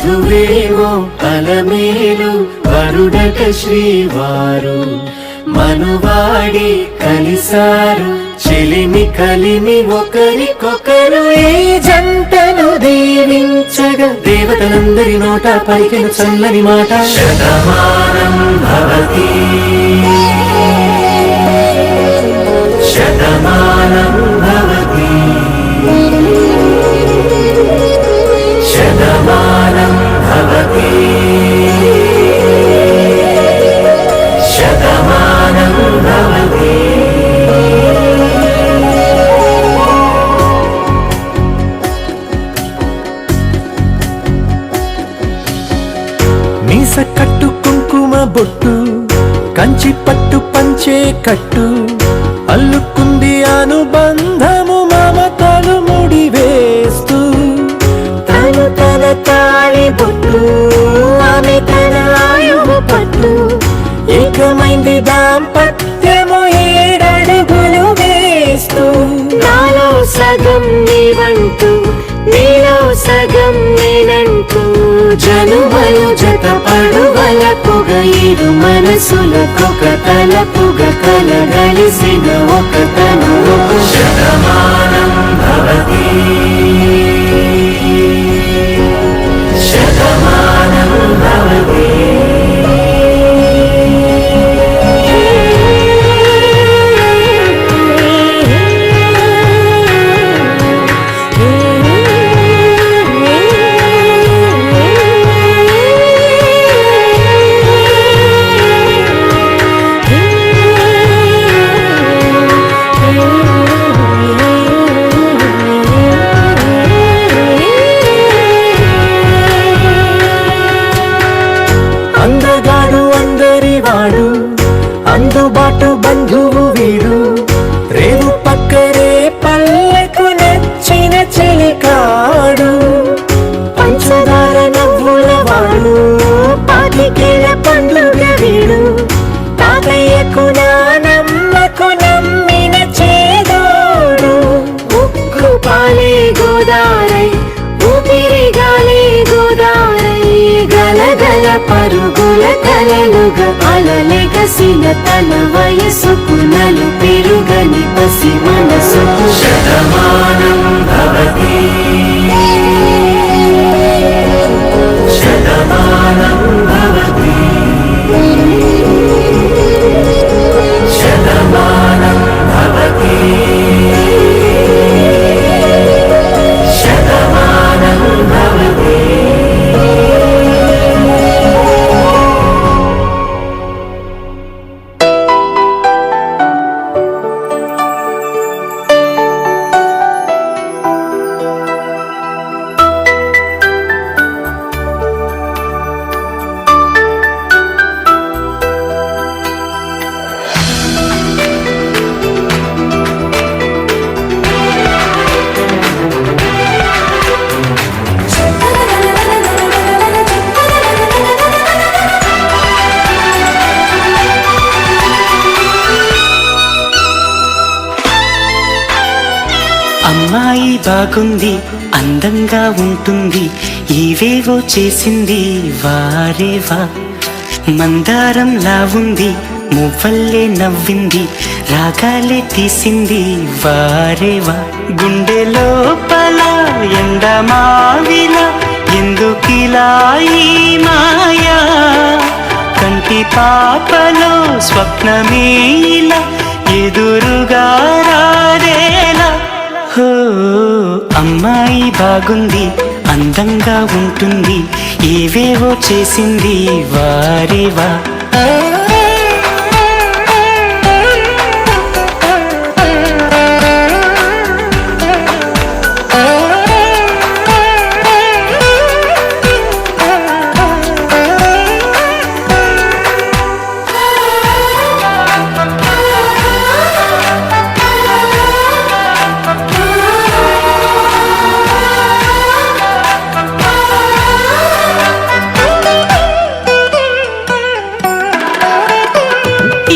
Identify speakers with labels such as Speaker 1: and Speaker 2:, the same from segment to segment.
Speaker 1: వధువేవో అలమేలు వరుడట శ్రీవారు మనువాడి కలిసారు చెలిమి కలిమి ఒకరికొకరు ఈ జంటను దీవించగా దేవతలందరి నోట పలికిన చల్లని మాట శతమానం భవతి శతమానం భవతి శతమానం భవతి శతమానం భవతి. మీస కట్టు కుంకుమ బొట్టు కంచి పట్టు పంచే కట్టు అల్లుకుంది అనుబంధము మమతలు ముడివేస్తూ తను తన తాళి బొట్టు ఆమె తన ఆయువు పట్టు ఏకమైంది దాంపత్యము 7 అడుగులు వేస్తూ నాలో సగం నీవంటూ నీలో సగం నేనంటూ జనుమలు జత పడువలపుగ ఇరు మనసులకొక తలపుగ కలగలిసిన ఒక తను శతమానం భవతి శతమానం భవతి. అందగాడు అందరివాడు అందుబాటు బంధువు వీడు రేవు పక్కరే పల్లెకు నచ్చిన చెలికాడు పంచదార నవ్వుల వాడు పాతికేల పండుగ వీడు తాతయ్యకు నానమ్మకు నమ్మిన చేదోడు ఉక్కు పాలే గోదారై ఊపిరి గాలి గోదారై గలగల పరుగుల కలలుగా అలలెగసిన తన వయసుకు నలు పెరుగని పసి మనసుకు శతమానం భవతి శతమానం భవతి శతమానం భవతి శతమానం భవతి.
Speaker 2: అమ్మాయి బాగుంది అందంగా ఉంటుంది ఏవేవో చేసింది వారేవా మందారంలా ఉంది మువ్వల్లే నవ్వింది రాగాలే తీసింది వారేవా గుండె లోపల ఎండమావిలా ఎందుకిలా ఈ మాయా కంటి పాపలో స్వప్నమే ఇలా ఎదురుగా రారేలా హో అమ్మాయి బాగుంది అందంగా ఉంటుంది ఏవేవో చేసింది వారేవా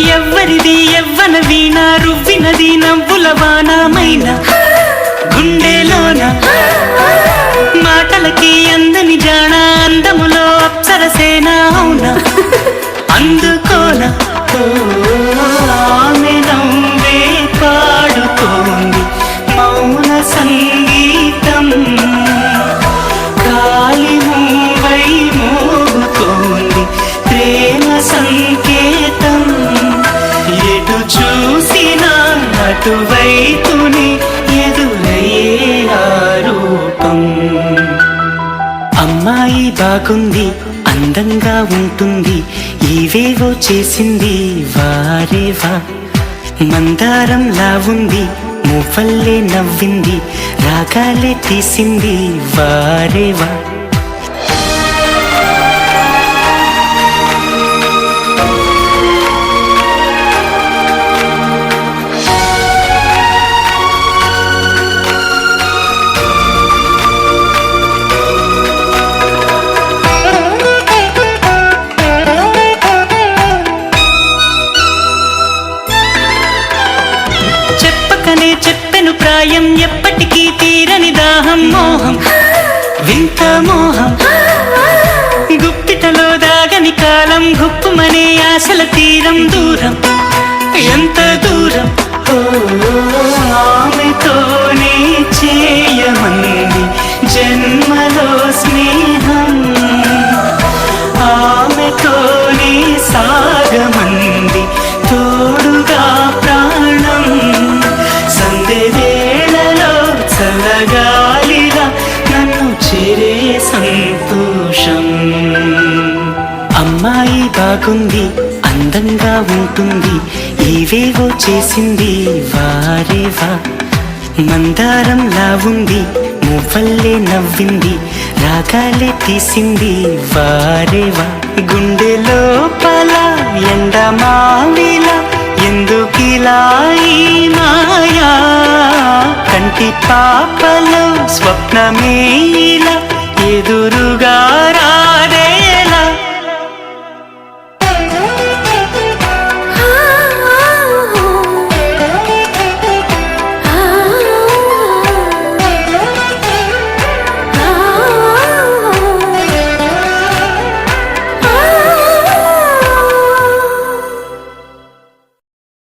Speaker 2: యవ్వన వీణ రువ్వినది నవ్వుల వానమైన గుండెలోన మాటలకి అందని జాణ అంద అందుకోన ఆమె నవ్వే పాడుతోంది మౌన సంగీతం గాలి మూవై మోగుతోంది ప్రేమ సంకేతం ఎటు చూసినా అటువైపుని ఎదురయ్యే ఆ రూపం అమ్మాయి బాగుంది అందంగా ఉంటుంది ఏవేవో చేసింది వారేవా మందారంలా ఉంది మువ్వల్లే నవ్వింది రాగాలే తీసింది వారేవా చెప్పెను ప్రాయం ఎప్పటికీ తీరని దాహం మోహం వింత మోహం గుప్పిటలో దాగని కాలం గుప్పుమనే ఆశల తీరం దూరం ఎంత దూరం ఆమెతోనే చేయమంది జన్మలో స్నేహం ఆమెతోనే సాగమంది తోడుగా ప్రాణం వేళలో చల్లగాలిగా నన్ను చేరే సంతోషం అమ్మాయి బాగుంది అందంగా ఉంటుంది ఏవేవో చేసింది వారేవా మందారంలా ఉంది మువ్వల్లే నవ్వింది రాగాలే తీసింది వారేవా గుండె లోపల ఎండమావిలా ఎందుకిలా ఈ మాయా కంటి పాపలో స్వప్నమేలా ఎదురుగా